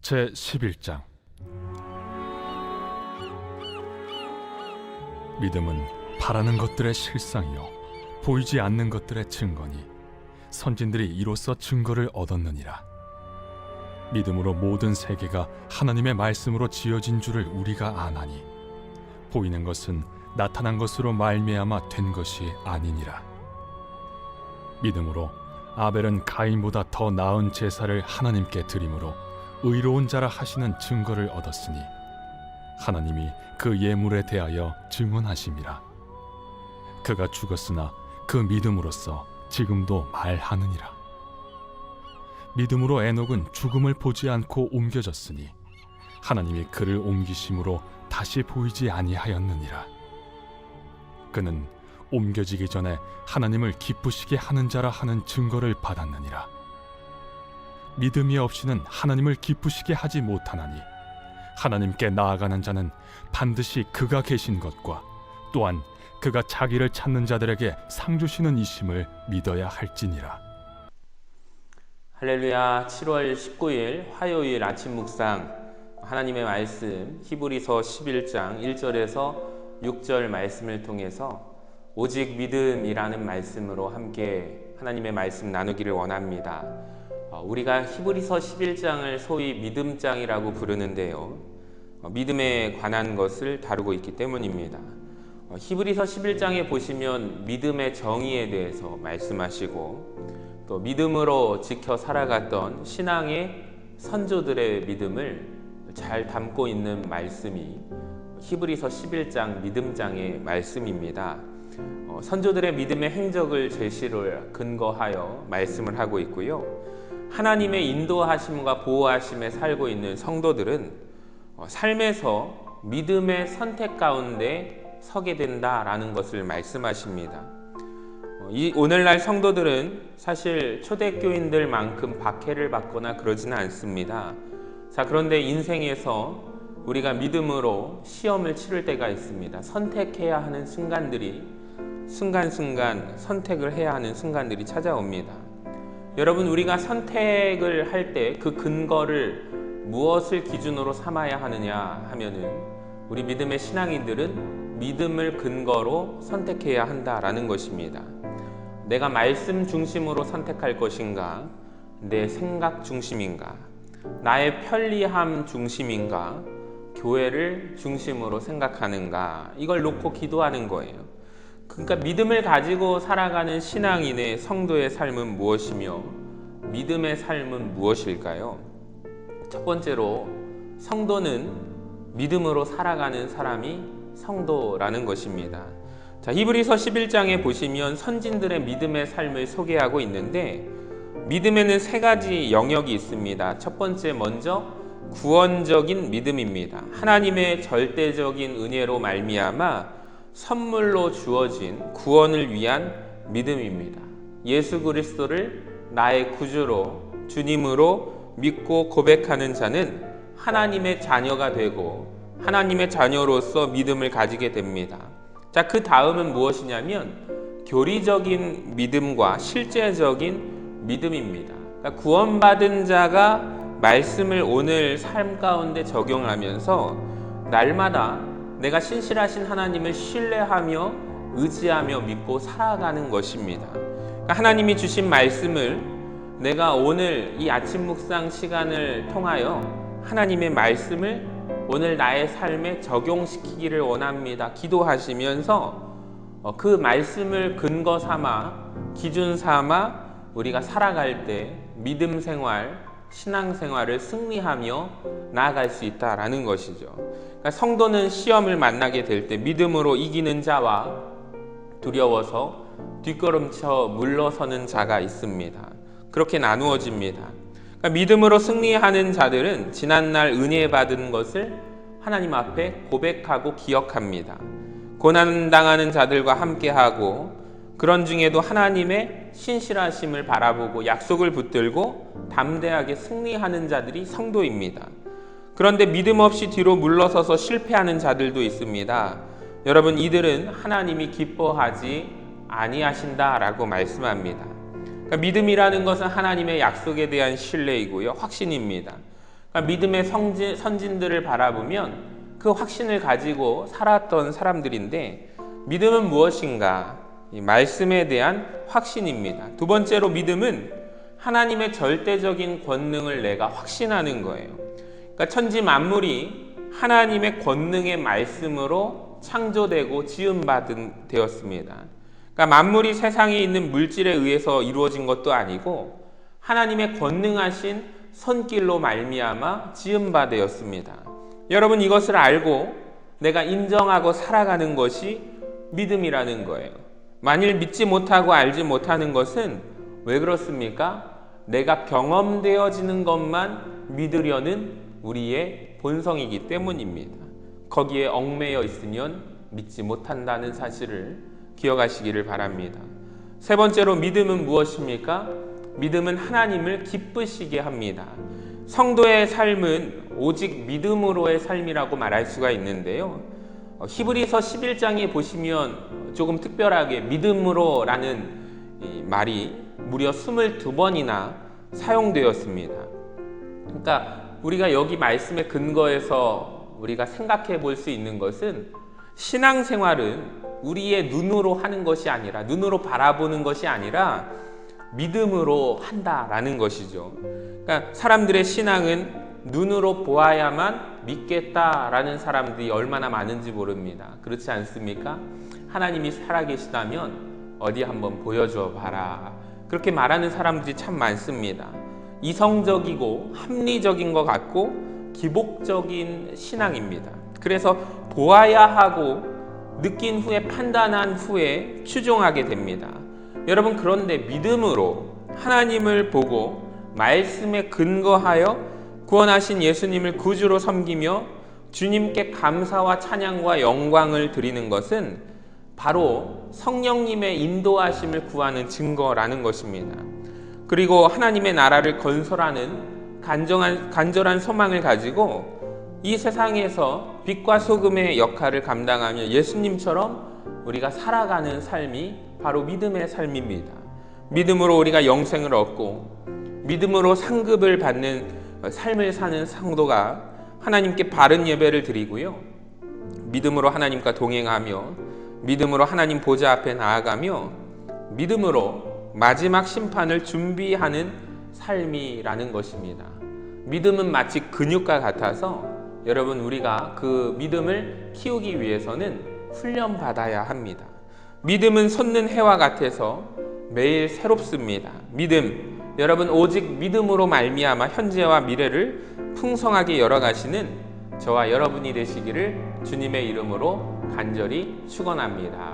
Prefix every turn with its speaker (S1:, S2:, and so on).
S1: 제11장. 믿음은 바라는 것들의 실상이요 보이지 않는 것들의 증거니 선진들이 이로써 증거를 얻었느니라. 믿음으로 모든 세계가 하나님의 말씀으로 지어진 줄을 우리가 아나니 보이는 것은 나타난 것으로 말미암아 된 것이 아니니라. 믿음으로 아벨은 가인보다 더 나은 제사를 하나님께 드림으로 의로운 자라 하시는 증거를 얻었으니 하나님이 그 예물에 대하여 증언하심이라. 그가 죽었으나 그 믿음으로써 지금도 말하느니라. 믿음으로 에녹은 죽음을 보지 않고 옮겨졌으니 하나님이 그를 옮기심으로 다시 보이지 아니하였느니라. 그는 옮겨지기 전에 하나님을 기쁘시게 하는 자라 하는 증거를 받았느니라. 믿음이 없이는 하나님을 기쁘시게 하지 못하나니 하나님께 나아가는 자는 반드시 그가 계신 것과 또한 그가 자기를 찾는 자들에게 상 주시는 이심을 믿어야 할지니라.
S2: 할렐루야. 7월 19일 화요일 아침 묵상, 하나님의 말씀 히브리서 11장 1절에서 6절 말씀을 통해서 오직 믿음이라는 말씀으로 함께 하나님의 말씀 나누기를 원합니다. 우리가 히브리서 11장을 소위 믿음장이라고 부르는데요, 믿음에 관한 것을 다루고 있기 때문입니다. 히브리서 11장에 보시면 믿음의 정의에 대해서 말씀하시고 또 믿음으로 지켜 살아갔던 신앙의 선조들의 믿음을 잘 담고 있는 말씀이 히브리서 11장 믿음장의 말씀입니다. 선조들의 믿음의 행적을 제시를 근거하여 말씀을 하고 있고요, 하나님의 인도하심과 보호하심에 살고 있는 성도들은 삶에서 믿음의 선택 가운데 서게 된다라는 것을 말씀하십니다. 오늘날 성도들은 사실 초대교인들만큼 박해를 받거나 그러지는 않습니다. 그런데 인생에서 우리가 믿음으로 시험을 치를 때가 있습니다. 선택해야 하는 순간들이 순간순간 선택을 해야 하는 순간들이 찾아옵니다. 여러분, 우리가 선택을 할 때 그 근거를 무엇을 기준으로 삼아야 하느냐 하면은 우리 믿음의 신앙인들은 믿음을 근거로 선택해야 한다라는 것입니다. 내가 말씀 중심으로 선택할 것인가, 내 생각 중심인가, 나의 편리함 중심인가, 교회를 중심으로 생각하는가, 이걸 놓고 기도하는 거예요. 그러니까 믿음을 가지고 살아가는 신앙인의 성도의 삶은 무엇이며 믿음의 삶은 무엇일까요? 첫 번째로 성도는 믿음으로 살아가는 사람이 성도라는 것입니다. 히브리서 11장에 보시면 선진들의 믿음의 삶을 소개하고 있는데 믿음에는 세 가지 영역이 있습니다. 첫 번째, 먼저 구원적인 믿음입니다. 하나님의 절대적인 은혜로 말미암아 선물로 주어진 구원을 위한 믿음입니다. 예수 그리스도를 나의 구주로, 주님으로 믿고 고백하는 자는 하나님의 자녀가 되고 하나님의 자녀로서 믿음을 가지게 됩니다. 그 다음은 무엇이냐면 교리적인 믿음과 실제적인 믿음입니다. 구원받은 자가 말씀을 오늘 삶 가운데 적용하면서 날마다 내가 신실하신 하나님을 신뢰하며 의지하며 믿고 살아가는 것입니다. 하나님이 주신 말씀을 내가 오늘 이 아침 묵상 시간을 통하여 하나님의 말씀을 오늘 나의 삶에 적용시키기를 원합니다. 기도하시면서 그 말씀을 근거 삼아, 기준 삼아 우리가 살아갈 때 믿음 생활, 신앙 생활을 승리하며 나아갈 수 있다라는 것이죠. 성도는 시험을 만나게 될 때 믿음으로 이기는 자와 두려워서 뒷걸음쳐 물러서는 자가 있습니다. 그렇게 나누어집니다. 믿음으로 승리하는 자들은 지난날 은혜 받은 것을 하나님 앞에 고백하고 기억합니다. 고난당하는 자들과 함께하고 그런 중에도 하나님의 신실하심을 바라보고 약속을 붙들고 담대하게 승리하는 자들이 성도입니다. 그런데 믿음 없이 뒤로 물러서서 실패하는 자들도 있습니다. 여러분, 이들은 하나님이 기뻐하지 아니하신다라고 말씀합니다. 믿음이라는 것은 하나님의 약속에 대한 신뢰이고요, 확신입니다. 그러니까 믿음의 선진들을 바라보면 그 확신을 가지고 살았던 사람들인데, 믿음은 무엇인가? 이 말씀에 대한 확신입니다. 두 번째로 믿음은 하나님의 절대적인 권능을 내가 확신하는 거예요. 그러니까 천지 만물이 하나님의 권능의 말씀으로 창조되고 지음받은 되었습니다. 그러니까 만물이 세상에 있는 물질에 의해서 이루어진 것도 아니고 하나님의 권능하신 손길로 말미암아 지음받았습니다. 여러분, 이것을 알고 내가 인정하고 살아가는 것이 믿음이라는 거예요. 만일 믿지 못하고 알지 못하는 것은 왜 그렇습니까? 내가 경험되어지는 것만 믿으려는 우리의 본성이기 때문입니다. 거기에 얽매여 있으면 믿지 못한다는 사실을 기억하시기를 바랍니다. 세 번째로 믿음은 무엇입니까? 믿음은 하나님을 기쁘시게 합니다. 성도의 삶은 오직 믿음으로의 삶이라고 말할 수가 있는데요. 히브리서 11장에 보시면 조금 특별하게 믿음으로라는 말이 무려 22번이나 사용되었습니다. 그러니까 우리가 여기 말씀의 근거에서 우리가 생각해 볼 수 있는 것은, 신앙생활은 우리의 눈으로 하는 것이 아니라, 눈으로 바라보는 것이 아니라 믿음으로 한다라는 것이죠. 그러니까 사람들의 신앙은 눈으로 보아야만 믿겠다라는 사람들이 얼마나 많은지 모릅니다. 그렇지 않습니까? 하나님이 살아계시다면 어디 한번 보여줘 봐라, 그렇게 말하는 사람들이 참 많습니다. 이성적이고 합리적인 것 같고 기복적인 신앙입니다. 그래서 보아야 하고 느낀 후에, 판단한 후에 추종하게 됩니다. 여러분, 그런데 믿음으로 하나님을 보고 말씀에 근거하여 구원하신 예수님을 구주로 섬기며 주님께 감사와 찬양과 영광을 드리는 것은 바로 성령님의 인도하심을 구하는 증거라는 것입니다. 그리고 하나님의 나라를 건설하는 간절한 소망을 가지고 이 세상에서 빛과 소금의 역할을 감당하며 예수님처럼 우리가 살아가는 삶이 바로 믿음의 삶입니다. 믿음으로 우리가 영생을 얻고 믿음으로 상급을 받는 삶을 사는 성도가 하나님께 바른 예배를 드리고요, 믿음으로 하나님과 동행하며 믿음으로 하나님 보좌 앞에 나아가며 믿음으로 마지막 심판을 준비하는 삶이라는 것입니다. 믿음은 마치 근육과 같아서 여러분, 우리가 그 믿음을 키우기 위해서는 훈련받아야 합니다. 믿음은 솟는 해와 같아서 매일 새롭습니다. 믿음, 여러분, 오직 믿음으로 말미암아 현재와 미래를 풍성하게 열어가시는 저와 여러분이 되시기를 주님의 이름으로 간절히 축원합니다.